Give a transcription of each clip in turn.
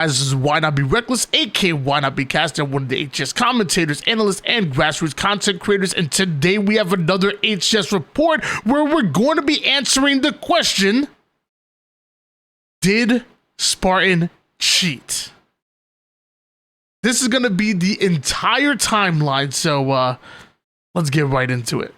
As this is Why Not Be Reckless, aka Why Not Be Caster, one of the HCS commentators, analysts, and grassroots content creators, and today we have another HCS report where we're going to be answering the question, did Spartan cheat? This is going to be the entire timeline, so let's get right into it.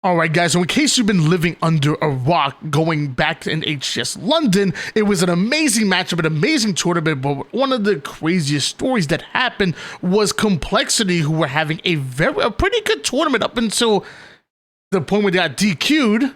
All right, guys, so in case you've been living under a rock going back in HCS London, it was an amazing matchup, an amazing tournament, but one of the craziest stories that happened was Complexity, who were having a pretty good tournament up until the point where they got DQ'd.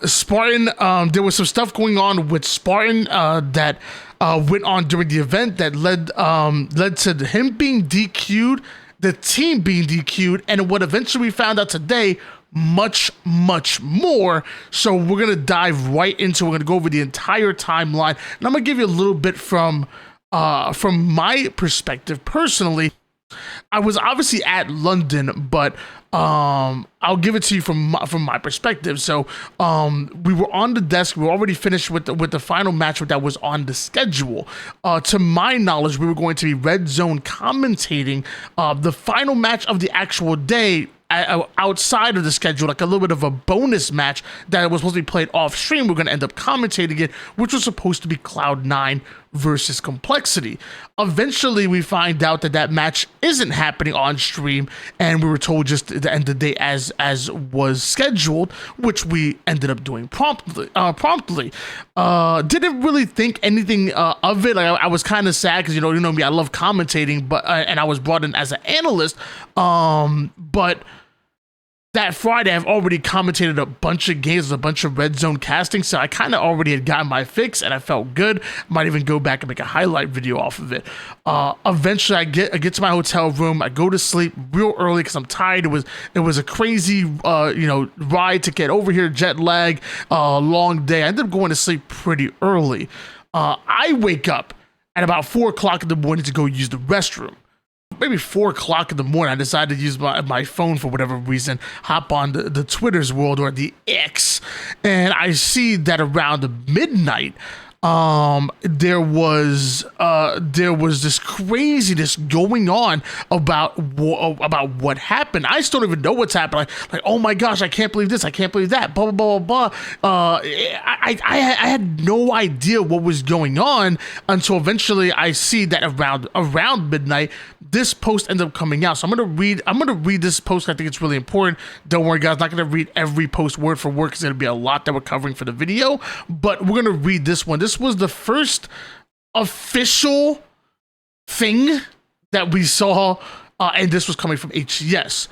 Spartan, there was some stuff going on with Spartan that went on during the event that led to him being DQ'd, the team being DQ'd, and what eventually we found out today, much more. So we're gonna dive right into. We're gonna go over the entire timeline, and I'm gonna give you a little bit from my perspective personally. I was obviously at London, but I'll give it to you from my perspective. So we were on the desk. We were already finished with the final match that was on the schedule. To my knowledge, we were going to be red zone commentating the final match of the actual day outside of the schedule, like a little bit of a bonus match that was supposed to be played off stream. We're going to end up commentating it, which was supposed to be Cloud9 versus Complexity. Eventually, we find out that match isn't happening on stream, and we were told just to end the day as was scheduled, which we ended up doing promptly. Didn't really think anything of it. Like, I was kind of sad because you know me, I love commentating, but and I was brought in as an analyst, but that Friday, I've already commentated a bunch of games, a bunch of red zone casting, so I kind of already had gotten my fix, and I felt good. Might even go back and make a highlight video off of it. Eventually, I get to my hotel room. I go to sleep real early because I'm tired. It was a crazy, ride to get over here, jet lag, long day. I ended up going to sleep pretty early. I wake up at about 4 o'clock in the morning to go use the restroom. Maybe 4 o'clock in the morning, I decided to use my phone for whatever reason, hop on the Twitter's world or the X, and I see that around midnight, there was this craziness going on about what happened. I still don't even know what's happened. Like, oh my gosh, I can't believe this, I can't believe that, blah blah blah blah. I had no idea what was going on until eventually I see that around midnight, this post ended up coming out. So I'm gonna read this post. I think it's really important. Don't worry, guys, I'm not gonna read every post word for word because there's gonna be a lot that we're covering for the video, but we're gonna read this one. This was the first official thing that we saw, and this was coming from HCS.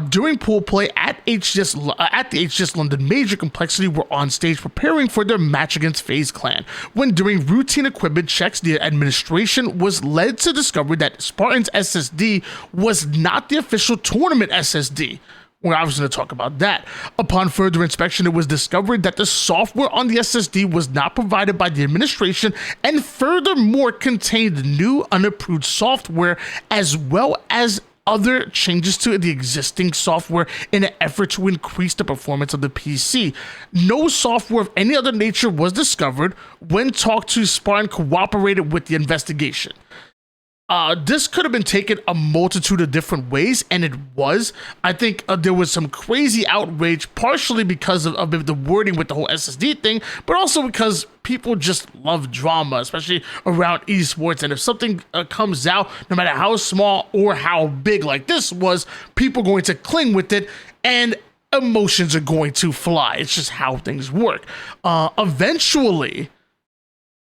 During pool play at the HCS London Major, Complexity were on stage preparing for their match against FaZe Clan. When doing routine equipment checks, the administration was led to discover that Spartan's SSD was not the official tournament SSD. We're obviously going to talk about that. Upon further inspection, it was discovered that the software on the SSD was not provided by the administration and furthermore contained new unapproved software as well as other changes to the existing software in an effort to increase the performance of the PC. No software of any other nature was discovered. When talked to, Spartan cooperated with the investigation. This could have been taken a multitude of different ways, and it was. I think there was some crazy outrage, partially because of the wording with the whole SSD thing, but also because people just love drama, especially around esports. And if something comes out, no matter how small or how big like this was, people are going to cling with it, and emotions are going to fly. It's just how things work. Eventually,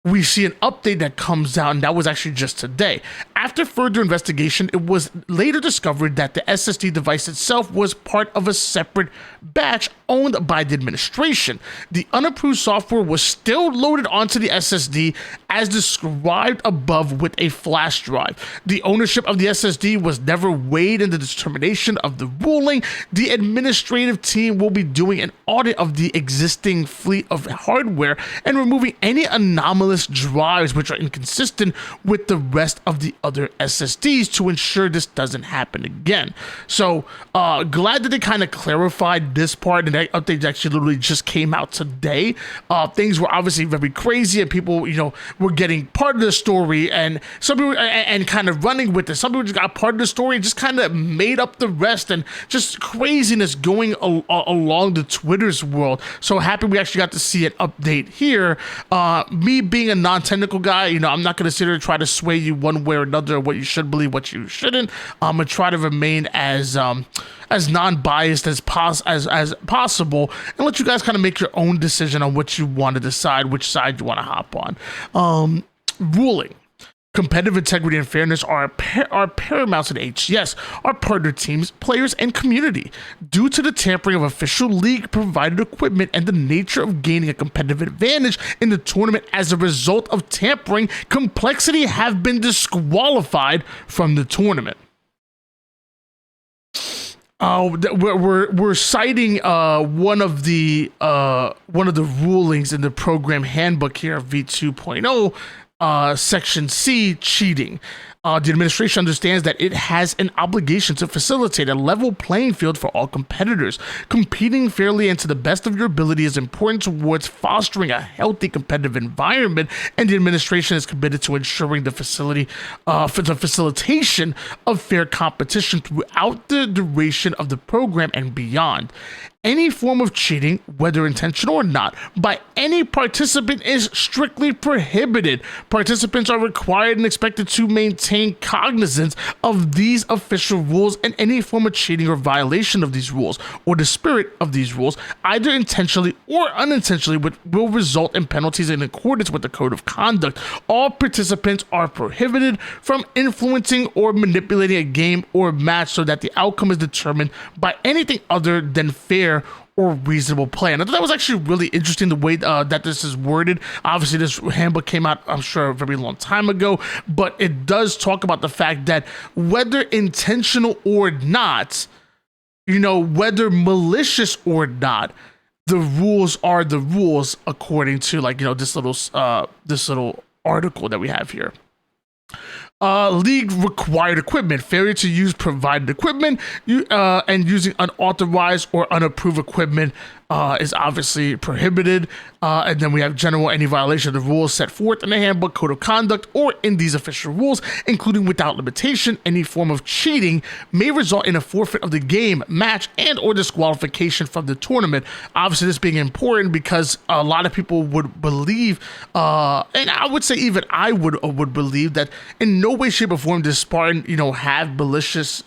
we see an update that comes out, and that was actually just today. After further investigation, it was later discovered that the SSD device itself was part of a separate batch owned by the administration. The unapproved software was still loaded onto the SSD as described above with a flash drive. The ownership of the SSD was never weighed in the determination of the ruling. The administrative team will be doing an audit of the existing fleet of hardware and removing any anomalous drives which are inconsistent with the rest of the other SSDs to ensure this doesn't happen again. So glad that they kind of clarified this part, and that update actually literally just came out today. Things were obviously very crazy, and people, were getting part of the story, and some people and kind of running with it. Some people just got part of the story and just kind of made up the rest, and just craziness going along the Twitter's world. So happy we actually got to see an update here. Me being a non-technical guy, I'm not going to sit here and try to sway you one way or another, what you should believe, what you shouldn't. I'm going to try to remain as non-biased as possible, and let you guys kind of make your own decision on what you want to decide, which side you want to hop on. Ruling. Competitive integrity and fairness are paramount to the HCS, our partner teams, players, and community. Due to the tampering of official league-provided equipment and the nature of gaining a competitive advantage in the tournament as a result of tampering, Complexity have been disqualified from the tournament. We're citing one of the rulings in the program handbook here, V2.0. Section C, cheating. The administration understands that it has an obligation to facilitate a level playing field for all competitors. Competing fairly and to the best of your ability is important towards fostering a healthy competitive environment, and the administration is committed to ensuring the facilitation of fair competition throughout the duration of the program and beyond. Any form of cheating, whether intentional or not, by any participant is strictly prohibited. Participants are required and expected to maintain cognizance of these official rules, and any form of cheating or violation of these rules, or the spirit of these rules, either intentionally or unintentionally, will result in penalties in accordance with the Code of Conduct. All participants are prohibited from influencing or manipulating a game or match so that the outcome is determined by anything other than fair or reasonable play. And I thought that was actually really interesting, the way that this is worded. Obviously, this handbook came out, I'm sure, a very long time ago, but it does talk about the fact that whether intentional or not, whether malicious or not, the rules are the rules according to this little article that we have here. League required equipment. Failure to use provided equipment and using unauthorized or unapproved equipment is obviously prohibited. And then we have general any violation of the rules set forth in the handbook, code of conduct, or in these official rules, including without limitation. Any form of cheating may result in a forfeit of the game, match, and or disqualification from the tournament. Obviously, this being important because a lot of people would believe, and I would say even I would believe that in no way, shape, or form does Spartan, have malicious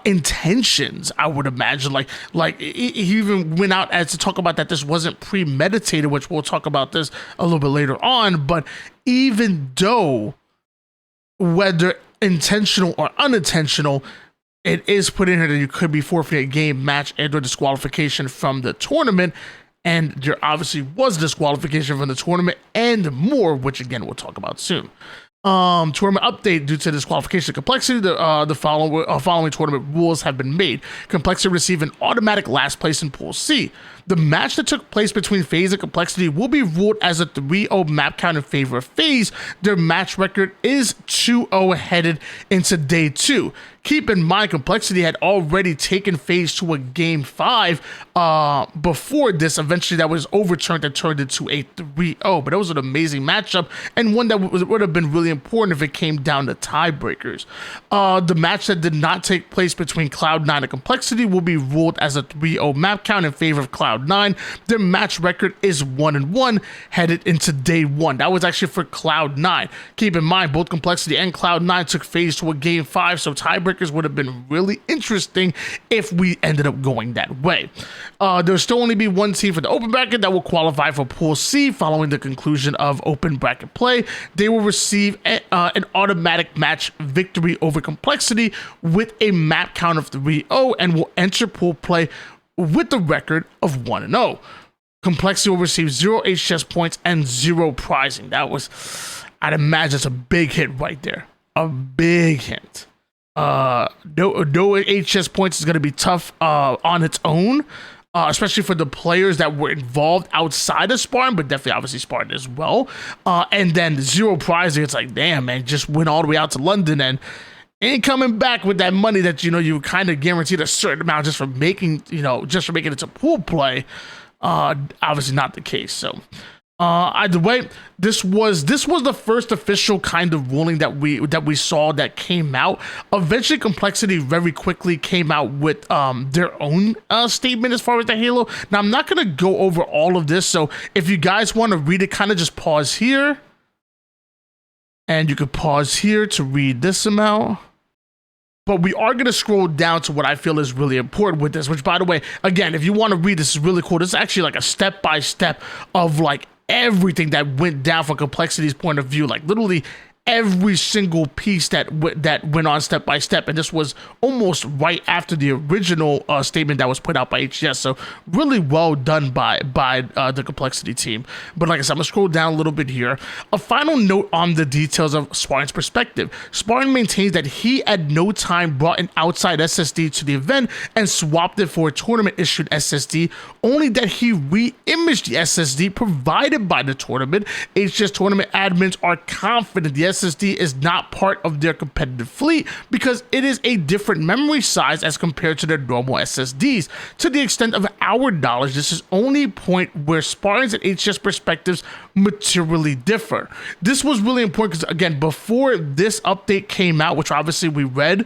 intentions. I would imagine, like he even went out as to talk about that this wasn't premeditated, which we'll talk about this a little bit later on. But even though, whether intentional or unintentional, it is put in here that you could be forfeiting a game, match, and or disqualification from the tournament. And there obviously was disqualification from the tournament and more, which again we'll talk about soon. Tournament update. Due to disqualification complexity, the following tournament rules have been made. Complexity receive an automatic last place in Pool C. The match that took place between FaZe and Complexity will be ruled as a 3-0 map count in favor of FaZe. Their match record is 2-0 headed into day 2. Keep in mind, Complexity had already taken FaZe to a game 5 before this. Eventually, that was overturned and turned into a 3-0. But it was an amazing matchup, and one that would have been really important if it came down to tiebreakers. The match that did not take place between Cloud9 and Complexity will be ruled as a 3-0 map count in favor of Cloud9. Their match record is 1-1 headed into day 1. That was actually for Cloud9. Keep in mind, both Complexity and Cloud9 took FaZe to a game 5, so tiebreakers would have been really interesting if we ended up going that way. There'll still only be one team for the open bracket that will qualify for Pool C following the conclusion of open bracket play. They will receive an automatic match victory over Complexity with a map count of 3-0 and will enter pool play with the record of 1-0. Complexity will receive 0 HCS points and 0 prizing. That was, I'd imagine, it's a big hit right there. A big hint. No HCS points is going to be tough on its own. especially for the players that were involved outside of Spartan, but definitely obviously Spartan as well. And then zero pricing. It's like, damn, man, just went all the way out to London and ain't coming back with that money that, you know, you kind of guaranteed a certain amount just for making, you know, just for making it to pool play. Obviously not the case. So either way, this was the first official kind of ruling that we saw that came out. Eventually, Complexity very quickly came out with their own statement as far as the Halo. Now, I'm not gonna go over all of this, so if you guys want to read it, kind of just pause here, and you could pause here to read this amount. But we are going to scroll down to what I feel is really important with this, which, by the way, again, if you want to read, this is really cool. This is actually like a step-by-step of like everything that went down from Complexity's point of view, like literally every single piece that went on step by step, and this was almost right after the original statement that was put out by HCS. So really well done by the Complexity team. But like I said, I'm gonna scroll down a little bit here. A final note on the details of Spartan's perspective. Spartan maintains that he at no time brought an outside SSD to the event and swapped it for a tournament issued SSD, only that he re-imaged the SSD provided by the tournament. HCS tournament admins are confident the SSD is not part of their competitive fleet because it is a different memory size as compared to their normal SSDs. To the extent of our knowledge, this is only point where Spartans and HCS perspectives materially differ. This was really important because, again, before this update came out, which obviously we read,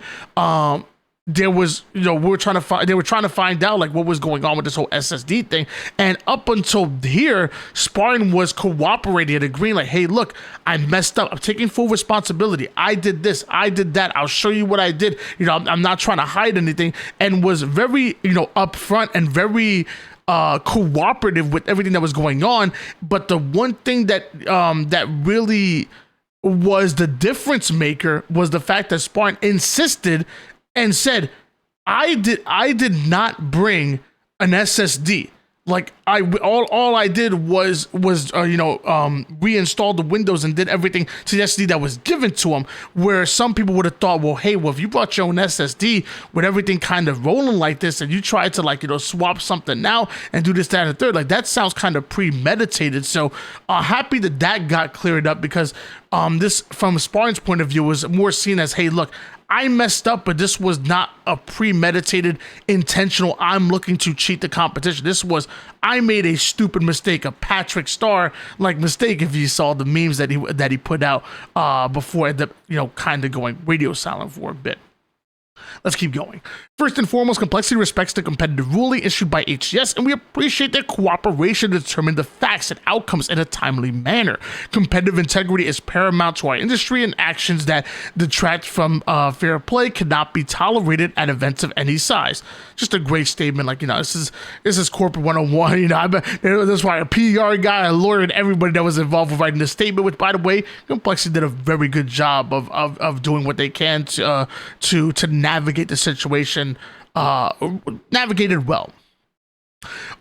there was, you know, they were trying to find out like what was going on with this whole SSD thing, and up until here, Spartan was cooperating and agreeing like, hey, look, I messed up, I'm taking full responsibility, I did this, I did that, I'll show you what I did, you know, I'm not trying to hide anything, and was very, you know, upfront and very cooperative with everything that was going on. But the one thing that that really was the difference maker was the fact that Spartan insisted and said, I did not bring an SSD. Like all I did was reinstall the Windows and did everything to the SSD that was given to him. Where some people would have thought, well, hey, well, if you brought your own SSD with everything kind of rolling like this, and you tried to, like, you know, swap something now and do this, that, and the third, like that sounds kind of premeditated. So happy that got cleared up, because this, from Spartan's point of view, was more seen as, hey, look, I messed up, but this was not a premeditated, intentional, I'm looking to cheat the competition. This was, I made a stupid mistake, a Patrick Star-like mistake, if you saw the memes that he put out before it ended up, you know, kind of going radio silent for a bit. Let's keep going. First and foremost, Complexity respects the competitive ruling issued by HCS, and we appreciate their cooperation to determine the facts and outcomes in a timely manner. Competitive integrity is paramount to our industry, and actions that detract from fair play cannot be tolerated at events of any size. Just a great statement. Like, you know, this is corporate 101. You know, that's why a PR guy, a lawyer, and everybody that was involved with writing this statement, which, by the way, Complexity did a very good job of doing what they can to navigate the situation, navigated well.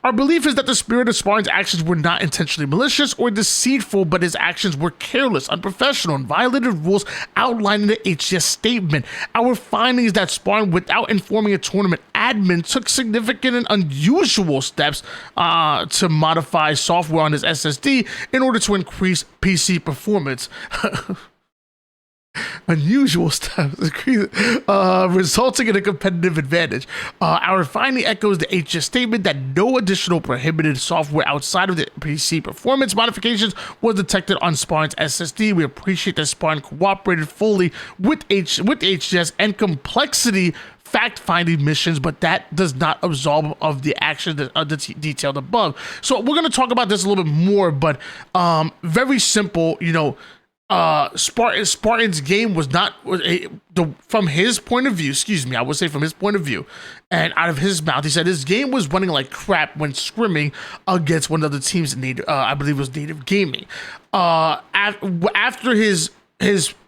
Our belief is that the spirit of Spartan's actions were not intentionally malicious or deceitful, but his actions were careless, unprofessional, and violated rules outlined in the HCS statement. Our finding is that Spartan, without informing a tournament admin, took significant and unusual steps to modify software on his SSD in order to increase PC performance. Unusual steps, resulting in a competitive advantage. Our finding echoes the HCS statement that no additional prohibited software outside of the PC performance modifications was detected on Spartan's SSD. We appreciate that Spartan cooperated fully with HCS and Complexity fact-finding missions, but that does not absolve of the actions that detailed above. So we're going to talk about this a little bit more, but very simple, you know. Spartan's game was from his point of view, I would say from his point of view, and out of his mouth, he said his game was running like crap when scrimming against one of the teams, I believe it was Native Gaming. After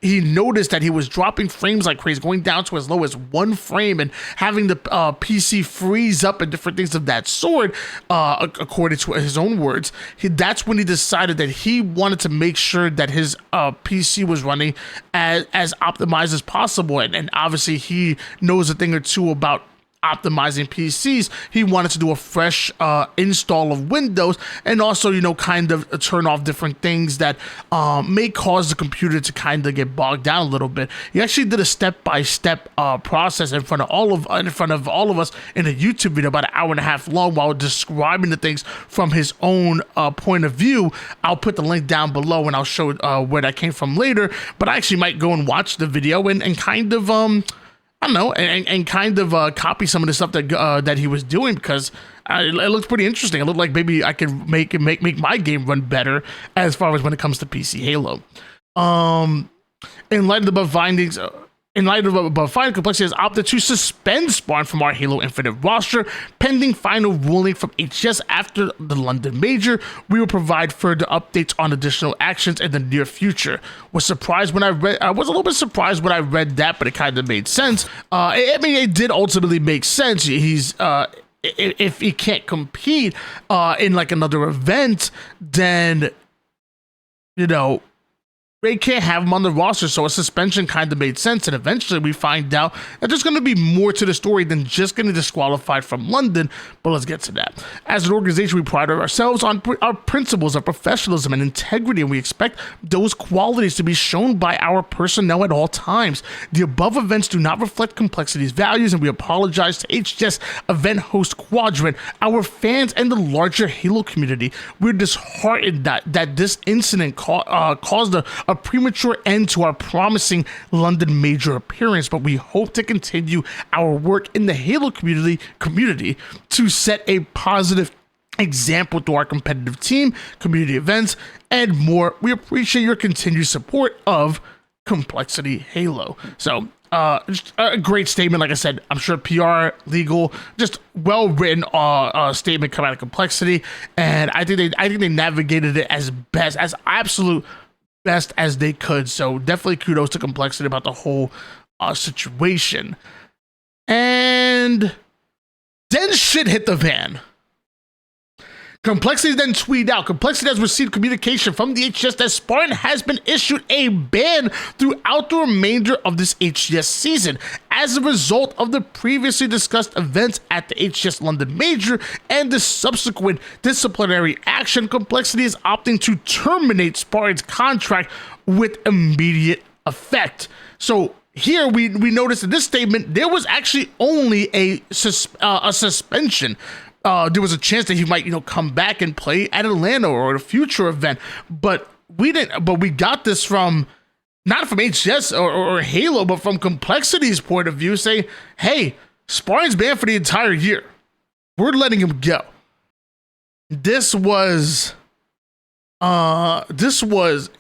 he noticed that he was dropping frames like crazy, going down to as low as 1 frame and having the PC freeze up and different things of that sort, according to his own words. That's when he decided that he wanted to make sure that his PC was running as optimized as possible. And obviously he knows a thing or two about optimizing PCs, he wanted to do a fresh install of Windows, and also, you know, kind of turn off different things that may cause the computer to kind of get bogged down a little bit. He actually did a step-by-step process in front of all of us in a YouTube video about an hour and a half long, while describing the things from his own point of view. I'll put the link down below, and I'll show where that came from later. But I actually might go and watch the video and kind of I don't know, and kind of copy some of the stuff that he was doing, because it looks pretty interesting. It looked like maybe I could make my game run better as far as when it comes to PC Halo. In light of the above findings, Complexity has opted to suspend Spartan from our Halo Infinite roster pending final ruling from HCS after the London Major. We will provide further updates on additional actions in the near future. I was a little bit surprised when I read that, but it kind of made sense. I mean, it did ultimately make sense. He's if he can't compete in like another event, then, you know, they can't have him on the roster, so a suspension kind of made sense. And eventually we find out that there's going to be more to the story than just getting disqualified from London, but let's get to that. As an organization, we pride ourselves on our principles of professionalism and integrity, and we expect those qualities to be shown by our personnel at all times. The above events do not reflect Complexity's values, and we apologize to HCS event host Quadrant, our fans, and the larger Halo community. We're disheartened that this incident caused a premature end to our promising London Major appearance, but we hope to continue our work in the Halo community to set a positive example to our competitive team, community events, and more. We appreciate your continued support of Complexity Halo. So just a great statement. Like I said, I'm sure PR, legal, just well written statement come out of Complexity, and I think they navigated it as absolute best as they could. So definitely kudos to Complexity about the whole situation. And then shit hit the fan. Complexity then tweeted out, Complexity has received communication from the HCS that Spartan has been issued a ban throughout the remainder of this HCS season. As a result of the previously discussed events at the HCS London Major and the subsequent disciplinary action, Complexity is opting to terminate Spartan's contract with immediate effect. So here we noticed in this statement, there was actually only a suspension. There was a chance that he might, you know, come back and play at Atlanta or at a future event, but we didn't. But we got this from not from HCS or Halo, but from Complexity's point of view, saying, "Hey, Spartan's banned for the entire year. We're letting him go." This was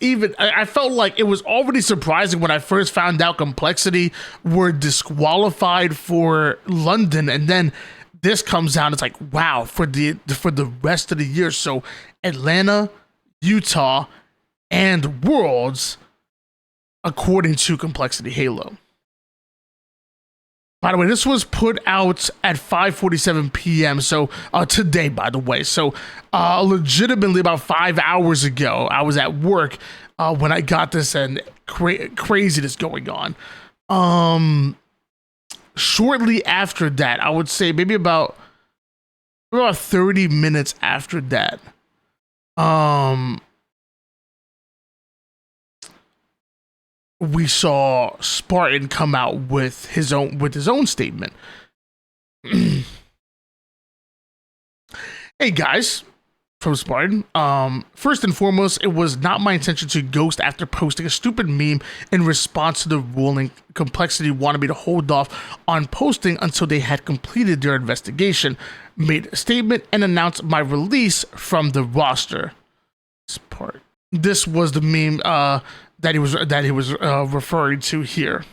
even. I felt like it was already surprising when I first found out Complexity were disqualified for London, and then this comes out, it's like, wow, for the rest of the year. So Atlanta, Utah, and Worlds, according to Complexity Halo. By the way, this was put out at 5:47 p.m. So today, by the way. So legitimately about 5 hours ago, I was at work when I got this, and craziness going on. Shortly after that, I would say maybe about 30 minutes after that, we saw Spartan come out with his own statement. Hey guys, from Spartan. First and foremost, it was not my intention to ghost after posting a stupid meme in response to the ruling. Complexity wanted me to hold off on posting until they had completed their investigation, made a statement, and announced my release from the roster. This was the meme that he was referring to here.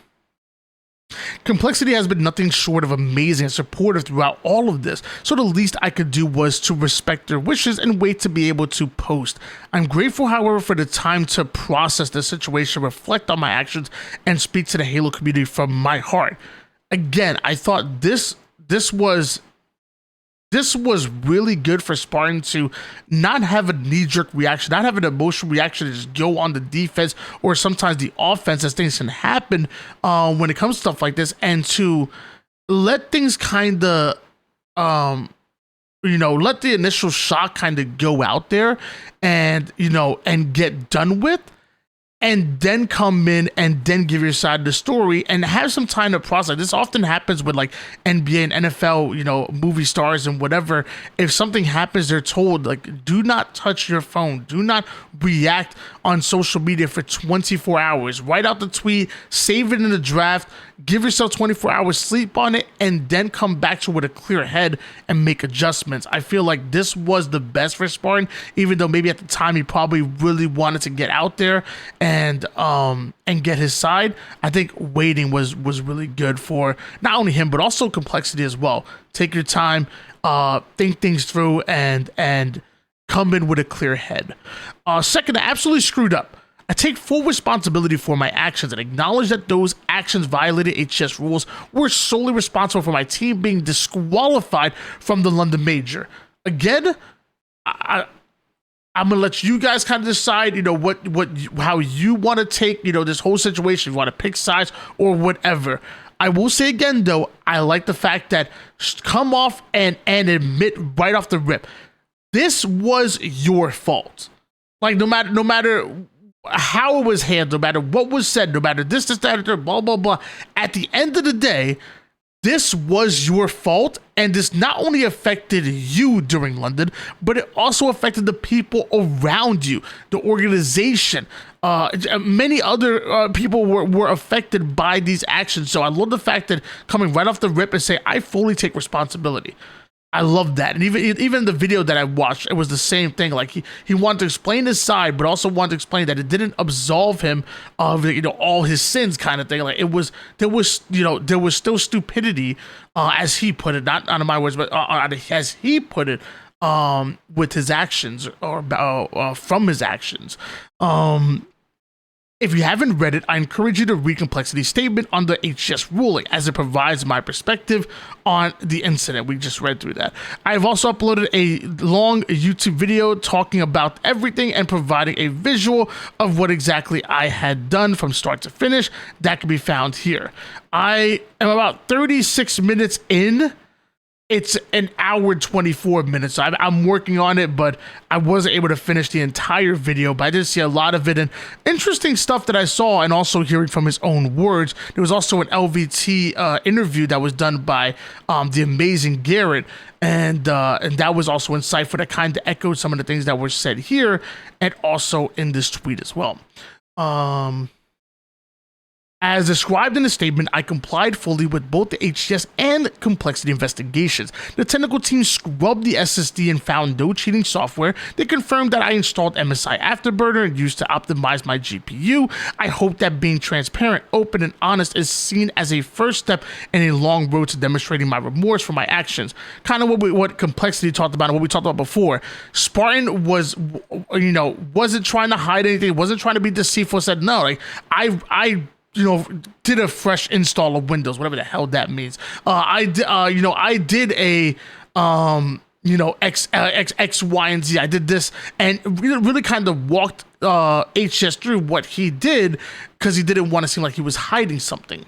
Complexity has been nothing short of amazing and supportive throughout all of this, so the least I could do was to respect their wishes and wait to be able to post. I'm grateful, however, for the time to process the situation, reflect on my actions, and speak to the Halo community from my heart. Again, I thought this was really good for Spartan to not have a knee-jerk reaction, not have an emotional reaction to just go on the defense or sometimes the offense as things can happen when it comes to stuff like this, and to let things kind of, let the initial shock kind of go out there and, and get done with, and then come in and then give your side of the story and have some time to process. This often happens with like NBA and NFL, movie stars and whatever. If something happens, they're told like, do not touch your phone. Do not react on social media for 24 hours. Write out the tweet, save it in the draft, give yourself 24 hours, sleep on it, and then come back to it with a clear head and make adjustments. I feel like this was the best for Spartan, even though maybe at the time he probably really wanted to get out there and get his side. I think waiting was really good for not only him, but also Complexity as well. Take your time, think things through, and come in with a clear head. Second, I absolutely screwed up. I take full responsibility for my actions and acknowledge that those actions violated HCS rules, were solely responsible for my team being disqualified from the London Major. Again, I'm gonna let you guys kind of decide, how you want to take, this whole situation. If you want to pick sides or whatever. I will say again, though, I like the fact that come off and admit right off the rip, this was your fault. Like no matter how it was handled, no matter what was said, no matter this, that, blah, blah, blah. At the end of the day, this was your fault, and this not only affected you during London, but it also affected the people around you, the organization. Many other people were affected by these actions. So I love the fact that coming right off the rip and say, I fully take responsibility. I love that. And even the video that I watched, it was the same thing. Like he wanted to explain his side, but also wanted to explain that it didn't absolve him of all his sins, kind of thing. Like there was still stupidity, as he put it, not out of my words, but as he put it, with his actions or from his actions. If you haven't read it, I encourage you to read Complexity's statement on the HCS ruling, as it provides my perspective on the incident. We just read through that. I've also uploaded a long YouTube video talking about everything and providing a visual of what exactly I had done from start to finish. That can be found here. I am about 36 minutes in. It's an hour and 24 minutes. So I'm working on it, but I wasn't able to finish the entire video. But I did see a lot of it and interesting stuff that I saw, and also hearing from his own words. There was also an LVT interview that was done by the amazing Garrett, and that was also insightful. That kind of echoed some of the things that were said here, and also in this tweet as well. As described in the statement, I complied fully with both the HCS and Complexity investigations. The technical team scrubbed the SSD and found no cheating software. They confirmed that I installed MSI Afterburner and used to optimize my GPU. I hope that being transparent, open, and honest is seen as a first step in a long road to demonstrating my remorse for my actions. Kind of what Complexity talked about and what we talked about before. Spartan wasn't trying to hide anything, wasn't trying to be deceitful, said no, like I did a fresh install of Windows, whatever the hell that means. I did a X, Y, and Z. I did this and really kind of walked HCS through what he did, because he didn't want to seem like he was hiding something.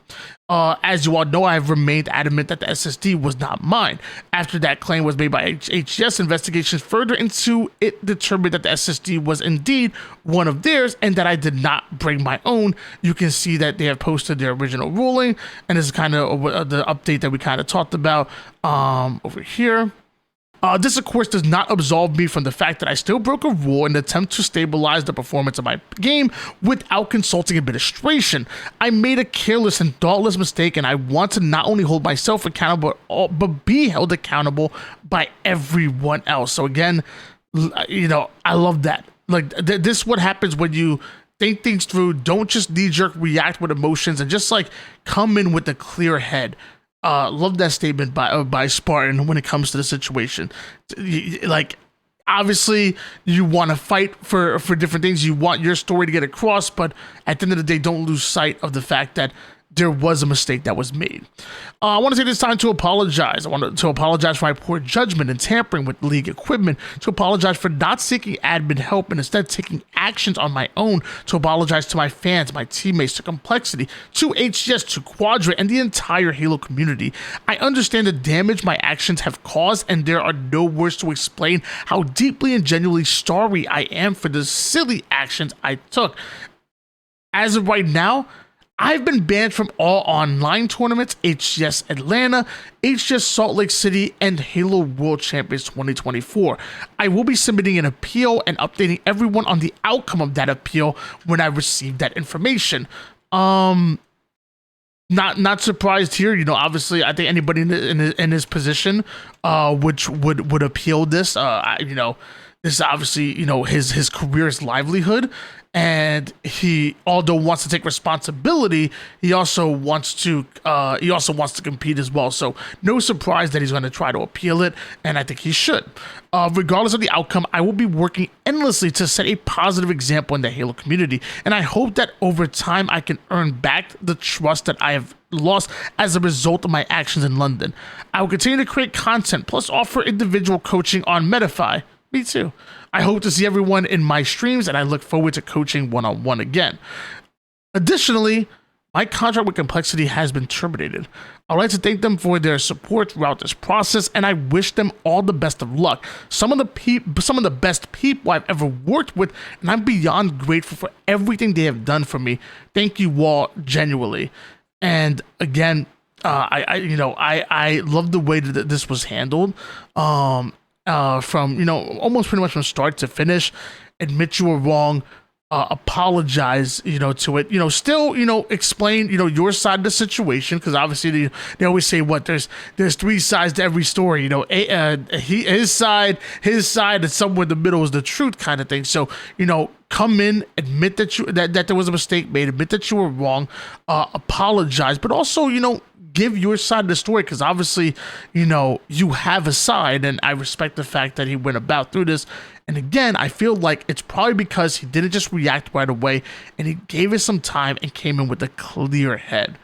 As you all know, I have remained adamant that the SSD was not mine. After that claim was made by HCS, investigations further into it determined that the SSD was indeed one of theirs and that I did not bring my own. You can see that they have posted their original ruling, and this is kind of the update that we kind of talked about over here. This, of course, does not absolve me from the fact that I still broke a rule in an attempt to stabilize the performance of my game without consulting administration. I made a careless and thoughtless mistake, and I want to not only hold myself accountable, but be held accountable by everyone else. So again, I love that. Like, this is what happens when you think things through. Don't just knee-jerk react with emotions, and just like come in with a clear head. Love that statement by Spartan when it comes to the situation. Like, obviously, you want to fight for different things. You want your story to get across, but at the end of the day, don't lose sight of the fact that there was a mistake that was made. I want to take this time to apologize. I want to apologize for my poor judgment and tampering with league equipment, to apologize for not seeking admin help and instead taking actions on my own, to apologize to my fans, my teammates, to Complexity, to HCS, to Quadrant, and the entire Halo community. I understand the damage my actions have caused, and there are no words to explain how deeply and genuinely sorry I am for the silly actions I took. As of right now, I've been banned from all online tournaments, HCS Atlanta, HCS Salt Lake City, and Halo World Champions 2024. I will be submitting an appeal and updating everyone on the outcome of that appeal when I receive that information. Not surprised here. You know, obviously, I think anybody in his position, which would appeal this. You know, this is obviously, you know, his career's livelihood. And he, although wants to take responsibility, he also wants to compete as well. So no surprise that he's going to try to appeal it, and I think he should. Regardless of the outcome, I will be working endlessly to set a positive example in the Halo community, and I hope that over time I can earn back the trust that I have lost as a result of my actions in London. I will continue to create content, plus offer individual coaching on Metafy. Me too. I hope to see everyone in my streams, and I look forward to coaching one-on-one again. Additionally, my contract with Complexity has been terminated. I'd like to thank them for their support throughout this process, and I wish them all the best of luck. Some of the best people I've ever worked with, and I'm beyond grateful for everything they have done for me. Thank you all, genuinely. And again, I love the way that this was handled. From, you know, almost pretty much from start to finish. Admit you were wrong, apologize, you know, to it, you know, still, you know, explain, you know, your side of the situation, because obviously they always say what there's three sides to every story, you know, his side, and somewhere in the middle is the truth, kind of thing. So, you know, come in, admit that there was a mistake made, admit that you were wrong, apologize, but also, you know, give your side of the story, because obviously, you know, you have a side, and I respect the fact that he went about through this. And again, I feel like it's probably because he didn't just react right away, and he gave it some time and came in with a clear head.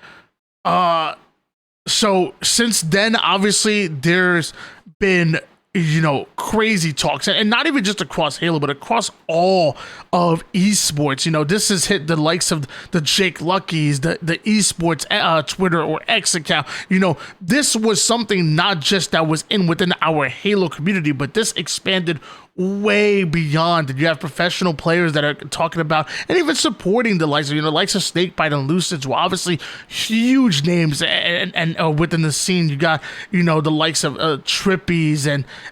So since then, obviously, there's been, you know, crazy talks, and not even just across Halo, but across all of esports. You know, this has hit the likes of the Jake Luckies, the esports Twitter or X account. You know, this was something not just that was within our Halo community, but this expanded way beyond. You have professional players that are talking about and even supporting the likes of, you know, likes of Snakebite and Lucid, who are obviously huge names, and within the scene. You got, you know, the likes of Trippies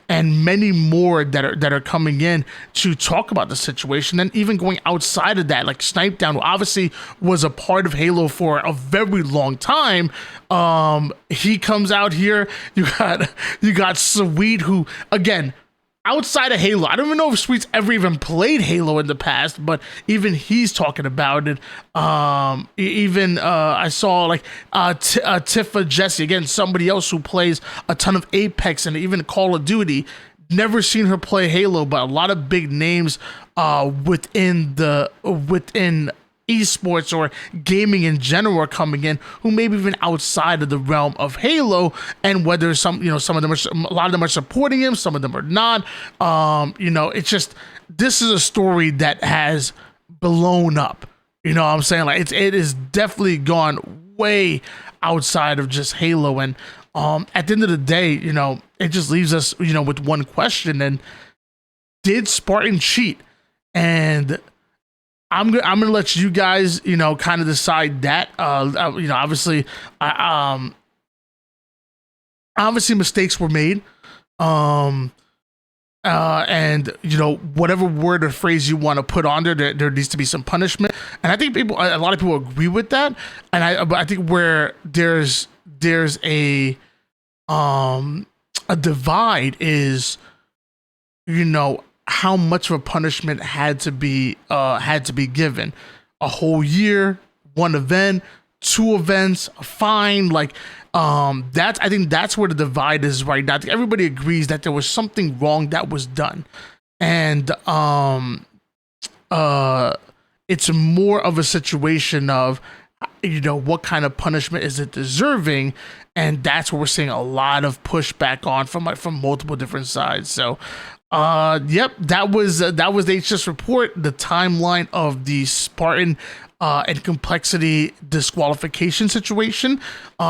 and many more that are coming in to talk about the situation, and even going outside of that, like Snipedown, who obviously was a part of Halo for a very long time. He comes out here. You got Sweet, who, again, outside of Halo, I don't even know if Sweet's ever even played Halo in the past, but even he's talking about it. I saw like Tifa Jesse, again, somebody else who plays a ton of Apex and even Call of Duty. Never seen her play Halo, but a lot of big names within esports or gaming in general are coming in, who maybe even outside of the realm of Halo, and whether a lot of them are supporting him, some of them are not. You know, it's just, this is a story that has blown up. You know what I'm saying? Like, it is definitely gone way outside of just Halo, and at the end of the day, you know, it just leaves us, you know, with one question: and did Spartan cheat? And I'm gonna let you guys, you know, kind of decide that. You know, obviously mistakes were made, and you know, whatever word or phrase you want to put on there needs to be some punishment. And I think a lot of people agree with that. And I think where there's a divide is, you know, how much of a punishment had to be given. A whole year, one event, two events, a fine, like I think that's where the divide is right now. I think everybody agrees that there was something wrong that was done. And it's more of a situation of what kind of punishment is it deserving? And that's what we're seeing a lot of pushback on from multiple different sides. So yep, that was the HCS report, the timeline of the Spartan and complexity disqualification situation.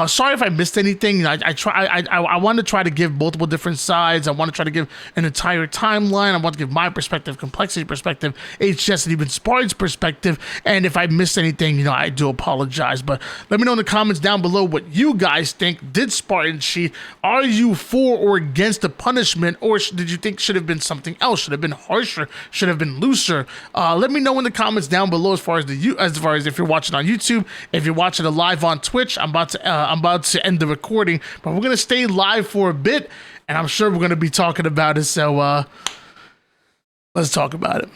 Sorry if I missed anything. I want to try to give multiple different sides. I want to try to give an entire timeline. I want to give my perspective, complexity perspective, HCS, and even Spartan's perspective. And if I missed anything, I do apologize. But let me know in the comments down below what you guys think. Did Spartan cheat? Are you for or against the punishment, or did you think should have been something else? Should have been harsher? Should have been looser? Let me know in the comments down below as far as if you're watching on YouTube, if you're watching it live on Twitch. I'm about to end the recording, but we're gonna stay live for a bit, and I'm sure we're gonna be talking about it. So let's talk about it.